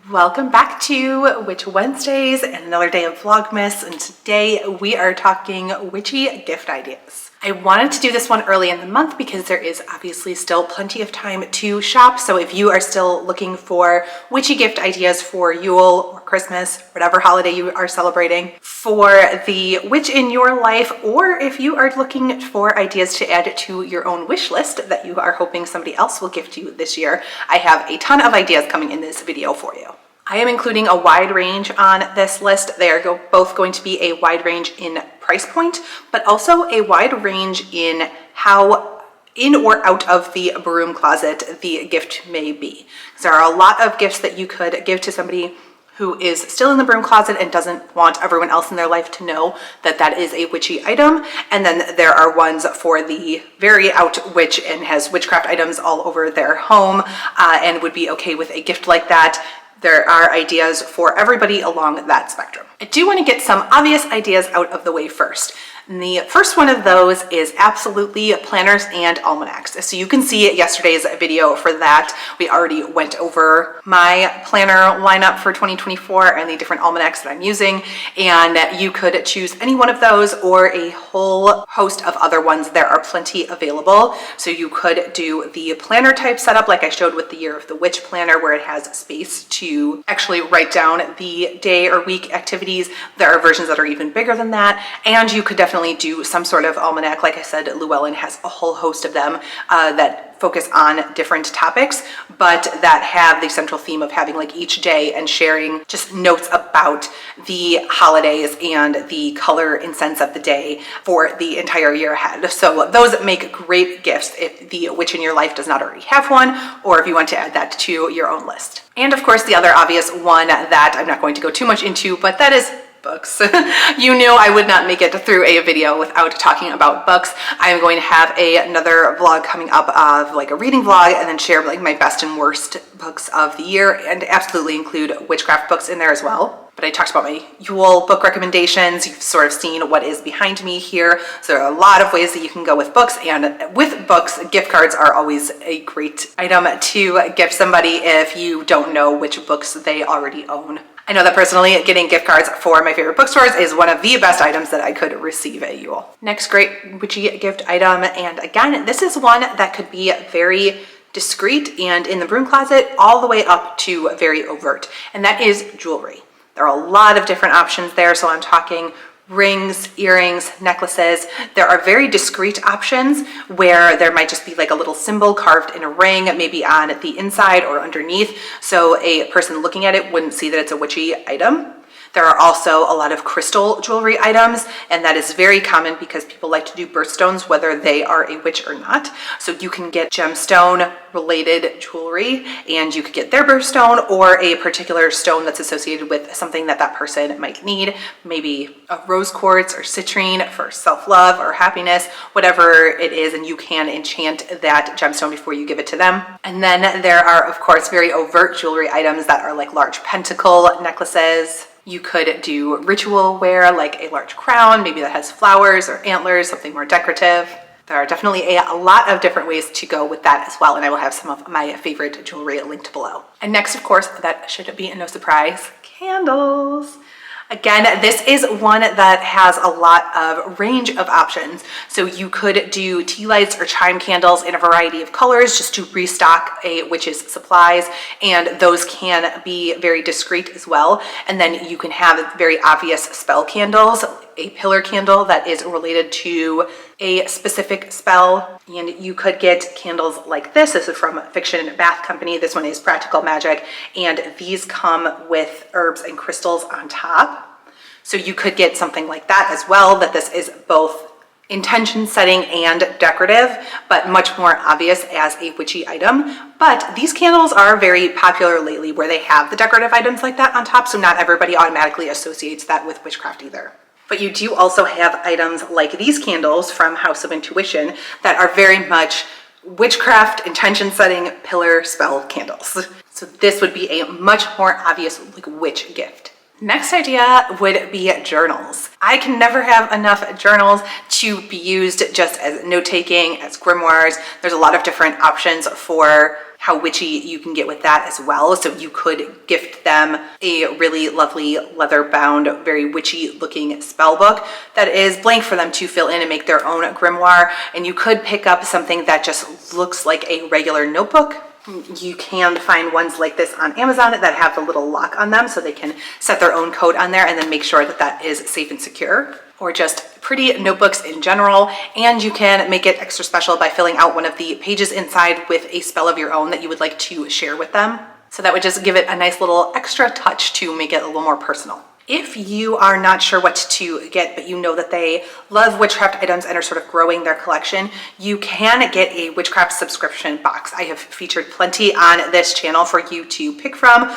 Welcome back to Witch Wednesdays and another day of Vlogmas, and today we are talking witchy gift ideas. I wanted to do this one early in the month because there is obviously still plenty of time to shop, so if you are still looking for witchy gift ideas for Yule or Christmas, whatever holiday you are celebrating, for the witch in your life, or if you are looking for ideas to add to your own wish list that you are hoping somebody else will gift you this year, I have a ton of ideas coming in this video for you. I am including a wide range on this list. They are both going to be a wide range in price point, but also a wide range in how in or out of the broom closet the gift may be. There are a lot of gifts that you could give to somebody who is still in the broom closet and doesn't want everyone else in their life to know that that is a witchy item. And then there are ones for the very out witch and has witchcraft items all over their home and would be okay with a gift like that. There are ideas for everybody along that spectrum. I do want to get some obvious ideas out of the way first. And the first one of those is absolutely planners and almanacs. So you can see yesterday's video for that. We already went over my planner lineup for 2024 and the different almanacs that I'm using. And you could choose any one of those or a whole host of other ones. There are plenty available. So you could do the planner type setup like I showed with the Year of the Witch planner, where it has space to actually write down the day or week activities. There are versions that are even bigger than that. And you could definitely do some sort of almanac. Like I said, Llewellyn has a whole host of them that focus on different topics, but that have the central theme of having like each day and sharing just notes about the holidays and the color and scents of the day for the entire year ahead. So those make great gifts if the witch in your life does not already have one, or if you want to add that to your own list. And of course, the other obvious one that I'm not going to go too much into, but that is books. You knew I would not make it through a video without talking about books. I am going to have another vlog coming up of like a reading vlog, and then share like my best and worst books of the year, and absolutely include witchcraft books in there as well. But I talked about my Yule book recommendations. You've sort of seen what is behind me here. So there are a lot of ways that you can go with books, and with books, gift cards are always a great item to gift somebody if you don't know which books they already own. I know that personally, getting gift cards for my favorite bookstores is one of the best items that I could receive at Yule. Next great witchy gift item, and again, this is one that could be very discreet and in the broom closet all the way up to very overt, and that is jewelry. There are a lot of different options there, so I'm talking rings, earrings, necklaces. There are very discreet options where there might just be like a little symbol carved in a ring, maybe on the inside or underneath, so a person looking at it wouldn't see that it's a witchy item. There are also a lot of crystal jewelry items, and that is very common because people like to do birthstones whether they are a witch or not. So you can get gemstone related jewelry, and you could get their birthstone or a particular stone that's associated with something that that person might need, maybe a rose quartz or citrine for self-love or happiness, whatever it is, and you can enchant that gemstone before you give it to them. And then there are, of course, very overt jewelry items that are like large pentacle necklaces. You could do ritual wear like a large crown, maybe that has flowers or antlers, something more decorative. There are definitely a lot of different ways to go with that as well, and I will have some of my favorite jewelry linked below. And next, of course, that should be no surprise, candles. Again, this is one that has a lot of range of options. So you could do tea lights or chime candles in a variety of colors just to restock a witch's supplies, and those can be very discreet as well. And then you can have very obvious spell candles, a pillar candle that is related to a specific spell, and you could get candles like this. This is from Fiction Bath Company. This one is Practical Magic, and these come with herbs and crystals on top. So you could get something like that as well, that this is both intention setting and decorative, but much more obvious as a witchy item. But these candles are very popular lately where they have the decorative items like that on top, so not everybody automatically associates that with witchcraft either. But you do also have items like these candles from House of Intuition that are very much witchcraft, intention setting, pillar spell candles. So this would be a much more obvious like witch gift. Next idea would be journals. I can never have enough journals to be used just as note-taking, as grimoires. There's a lot of different options for how witchy you can get with that as well. So you could gift them a really lovely leather-bound, very witchy-looking spell book that is blank for them to fill in and make their own grimoire. And you could pick up something that just looks like a regular notebook. You can find ones like this on Amazon that have the little lock on them so they can set their own code on there and then make sure that that is safe and secure. Or just pretty notebooks in general. And you can make it extra special by filling out one of the pages inside with a spell of your own that you would like to share with them. So that would just give it a nice little extra touch to make it a little more personal. If you are not sure what to get, but you know that they love witchcraft items and are sort of growing their collection, you can get a witchcraft subscription box. I have featured plenty on this channel for you to pick from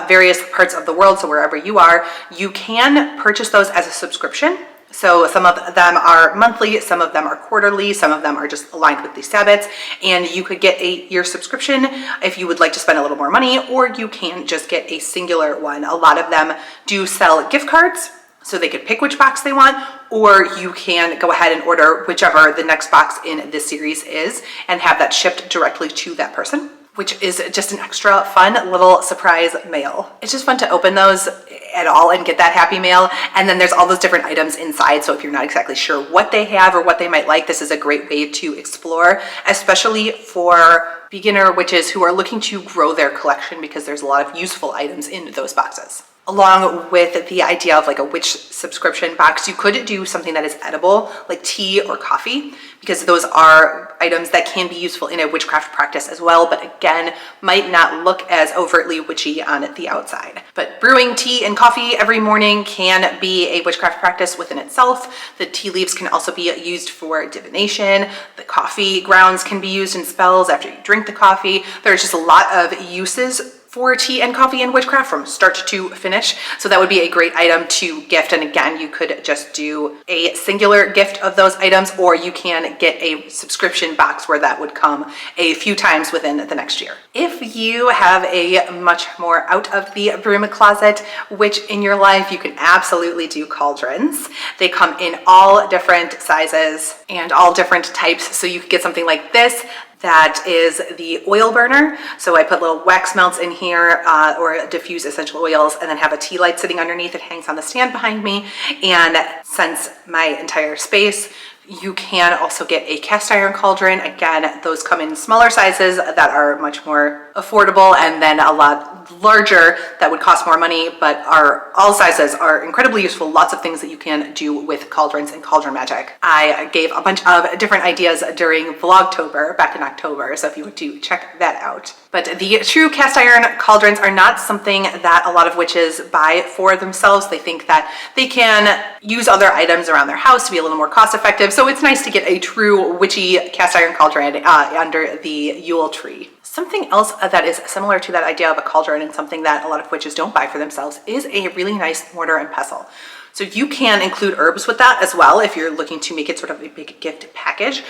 various parts of the world. So wherever you are, you can purchase those as a subscription. So some of them are monthly, some of them are quarterly, some of them are just aligned with the Sabbats, and you could get a year subscription if you would like to spend a little more money, or you can just get a singular one. A lot of them do sell gift cards, so they could pick which box they want, or you can go ahead and order whichever the next box in this series is and have that shipped directly to that person, which is just an extra fun little surprise mail. It's just fun to open those at all and get that happy mail. And then there's all those different items inside. So if you're not exactly sure what they have or what they might like, this is a great way to explore, especially for beginner witches who are looking to grow their collection, because there's a lot of useful items in those boxes. Along with the idea of like a witch subscription box, you could do something that is edible, like tea or coffee, because those are items that can be useful in a witchcraft practice as well, but again, might not look as overtly witchy on the outside. But brewing tea and coffee every morning can be a witchcraft practice within itself. The tea leaves can also be used for divination. The coffee grounds can be used in spells after you drink the coffee. There's just a lot of uses for tea and coffee and witchcraft from start to finish. So that would be a great item to gift. And again, you could just do a singular gift of those items, or you can get a subscription box where that would come a few times within the next year. If you have a much more out of the broom closet witch in your life, you can absolutely do cauldrons. They come in all different sizes and all different types. So you could get something like this. That is the oil burner. So I put little wax melts in here or diffuse essential oils, and then have a tea light sitting underneath. It hangs on the stand behind me and scents my entire space. You can also get a cast iron cauldron. Again, those come in smaller sizes that are much more affordable, and then a lot larger that would cost more money, but all sizes are incredibly useful. Lots of things that you can do with cauldrons and cauldron magic. I gave a bunch of different ideas during Vlogtober back in October, so if you want to check that out. But the true cast iron cauldrons are not something that a lot of witches buy for themselves. They think that they can use other items around their house to be a little more cost effective. So it's nice to get a true witchy cast iron cauldron under the Yule tree. Something else that is similar to that idea of a cauldron, and something that a lot of witches don't buy for themselves, is a really nice mortar and pestle. So you can include herbs with that as well if you're looking to make it sort of a big gift package.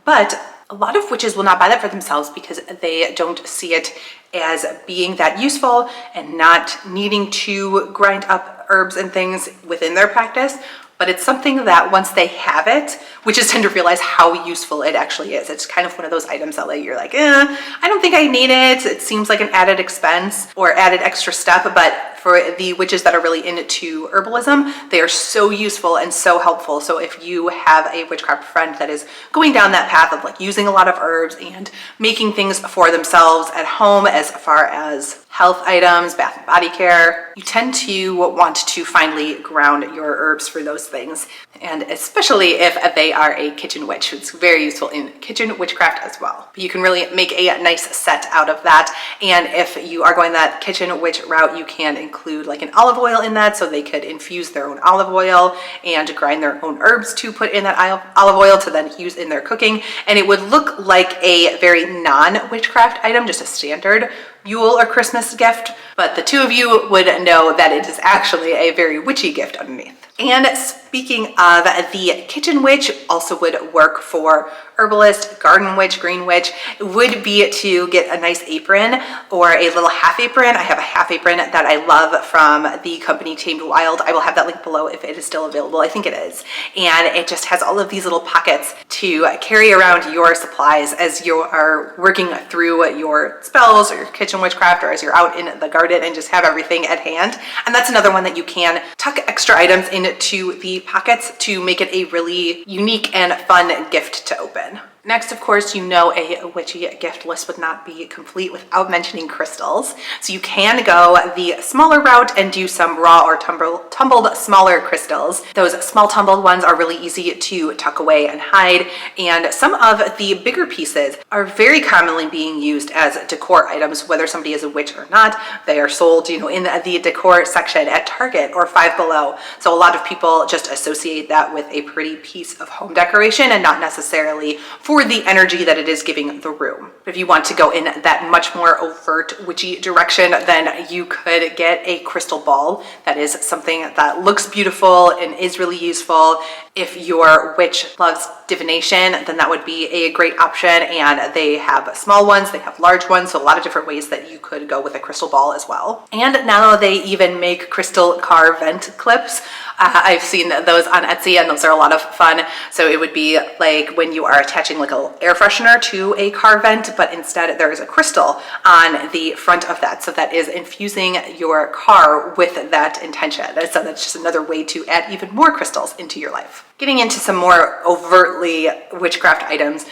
But a lot of witches will not buy that for themselves because they don't see it as being that useful and not needing to grind up herbs and things within their practice. But it's something that once they have it, witches tend to realize how useful it actually is. It's kind of one of those items that you're like, I don't think I need it. It seems like an added expense or added extra step, but for the witches that are really into herbalism, they are so useful and so helpful. So if you have a witchcraft friend that is going down that path of like using a lot of herbs and making things for themselves at home as far as health items, bath and body care, you tend to want to finally ground your herbs for those things. And especially if they are a kitchen witch, it's very useful in kitchen witchcraft as well. But you can really make a nice set out of that. And if you are going that kitchen witch route, you can include like an olive oil in that, so they could infuse their own olive oil and grind their own herbs to put in that olive oil to then use in their cooking. And it would look like a very non-witchcraft item, just a standard Yule or Christmas gift, but the two of you would know that it is actually a very witchy gift underneath. And speaking of the kitchen witch, also would work for herbalist, garden witch, green witch, would be to get a nice apron or a little half apron. I have a half apron that I love from the company Tamed Wild. I will have that link below if it is still available. I think it is. And it just has all of these little pockets to carry around your supplies as you are working through your spells or your kitchen witchcraft, or as you're out in the garden and just have everything at hand. And that's another one that you can tuck extra items into the pockets to make it a really unique and fun gift to open. Next, of course, you know a witchy gift list would not be complete without mentioning crystals. So you can go the smaller route and do some raw or tumbled smaller crystals. Those small tumbled ones are really easy to tuck away and hide. And some of the bigger pieces are very commonly being used as decor items, whether somebody is a witch or not. They are sold, in the decor section at Target or Five Below. So a lot of people just associate that with a pretty piece of home decoration and not necessarily for the energy that it is giving the room. If you want to go in that much more overt witchy direction, then you could get a crystal ball. That is something that looks beautiful and is really useful. If your witch loves divination, then that would be a great option. And they have small ones, they have large ones, so a lot of different ways that you could go with a crystal ball as well. And now they even make crystal car vent clips. I've seen those on Etsy, and those are a lot of fun. So it would be like when you are attaching like an air freshener to a car vent, but instead there is a crystal on the front of that. So that is infusing your car with that intention. So that's just another way to add even more crystals into your life. Getting into some more overtly witchcraft items,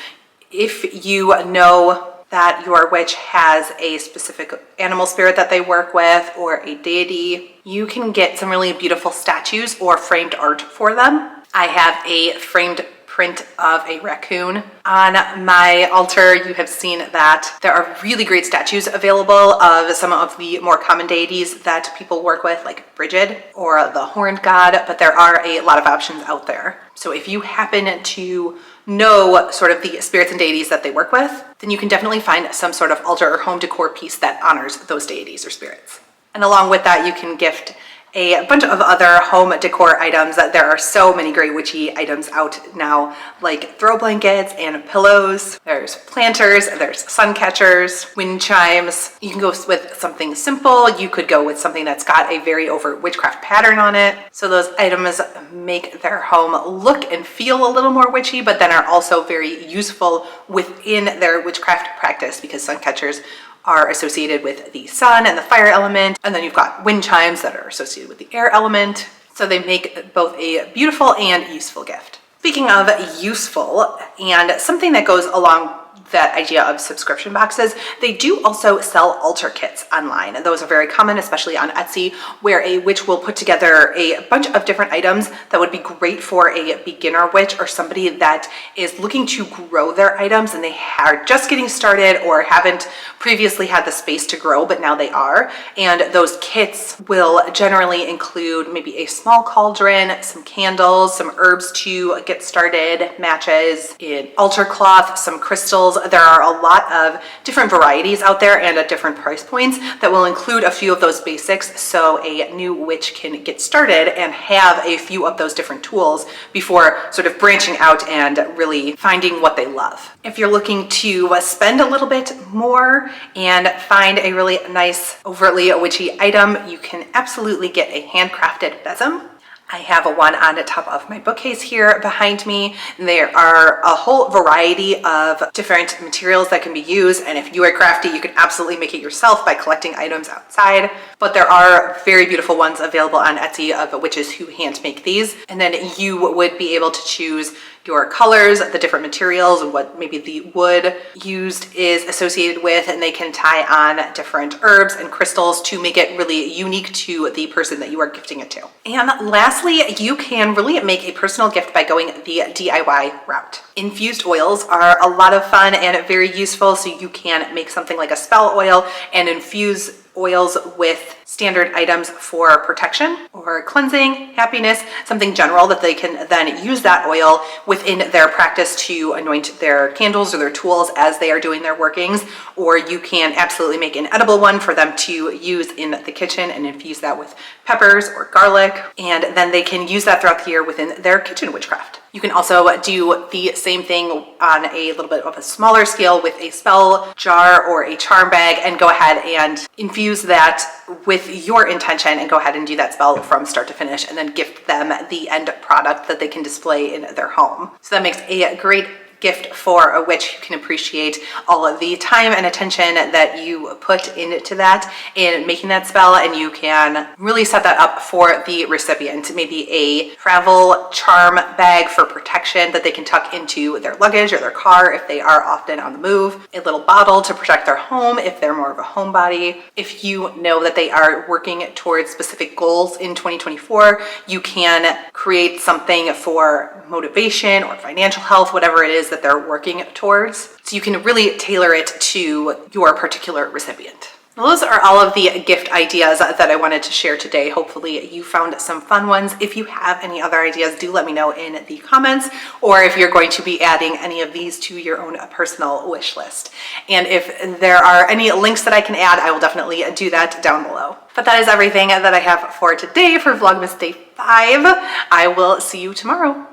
if you know that your witch has a specific animal spirit that they work with or a deity, you can get some really beautiful statues or framed art for them. I have a framed print of a raccoon on my altar. You have seen that there are really great statues available of some of the more common deities that people work with, like Bridget or the horned god, but there are a lot of options out there. So if you happen to know sort of the spirits and deities that they work with, then you can definitely find some sort of altar or home decor piece that honors those deities or spirits. And along with that, you can gift a bunch of other home decor items. That there are so many great witchy items out now, like throw blankets and pillows. There's planters, there's sun catchers, wind chimes. You can go with something simple. You could go with something that's got a very overt witchcraft pattern on it. So those items make their home look and feel a little more witchy, but then are also very useful within their witchcraft practice, because sun catchers are associated with the sun and the fire element. And then you've got wind chimes that are associated with the air element. So they make both a beautiful and useful gift. Speaking of useful, and something that goes along that idea of subscription boxes, they do also sell altar kits online. Those are very common, especially on Etsy, where a witch will put together a bunch of different items that would be great for a beginner witch or somebody that is looking to grow their items and they are just getting started or haven't previously had the space to grow, but now they are. And those kits will generally include maybe a small cauldron, some candles, some herbs to get started, matches, an altar cloth, some crystals. There are a lot of different varieties out there and at different price points that will include a few of those basics, so a new witch can get started and have a few of those different tools before sort of branching out and really finding what they love. If you're looking to spend a little bit more and find a really nice overtly witchy item, you can absolutely get a handcrafted besom. I have a one on the top of my bookcase here behind me. There are a whole variety of different materials that can be used, and if you are crafty, you can absolutely make it yourself by collecting items outside. But there are very beautiful ones available on Etsy of witches who hand make these, and then you would be able to choose your colors, the different materials, and what maybe the wood used is associated with, and they can tie on different herbs and crystals to make it really unique to the person that you are gifting it to. And lastly, you can really make a personal gift by going the DIY route. Infused oils are a lot of fun and very useful, so you can make something like a spell oil and infuse oils with standard items for protection or cleansing, happiness, something general that they can then use that oil within their practice to anoint their candles or their tools as they are doing their workings. Or you can absolutely make an edible one for them to use in the kitchen and infuse that with peppers or garlic. And then they can use that throughout the year within their kitchen witchcraft. You can also do the same thing on a little bit of a smaller scale with a spell jar or a charm bag and go ahead and infuse that with your intention and go ahead and do that spell from start to finish and then gift them the end product that they can display in their home. So that makes a great gift for a witch who can appreciate all of the time and attention that you put into that in making that spell, and you can really set that up for the recipient. Maybe a travel charm bag for protection that they can tuck into their luggage or their car if they are often on the move, a little bottle to protect their home if they're more of a homebody. If you know that they are working towards specific goals in 2024, you can create something for motivation or financial health, whatever it is that they're working towards. So you can really tailor it to your particular recipient. Those are all of the gift ideas that I wanted to share today. Hopefully you found some fun ones. If you have any other ideas, do let me know in the comments, or if you're going to be adding any of these to your own personal wish list. And if there are any links that I can add, I will definitely do that down below. But that is everything that I have for today for Vlogmas Day 5. I will see you tomorrow.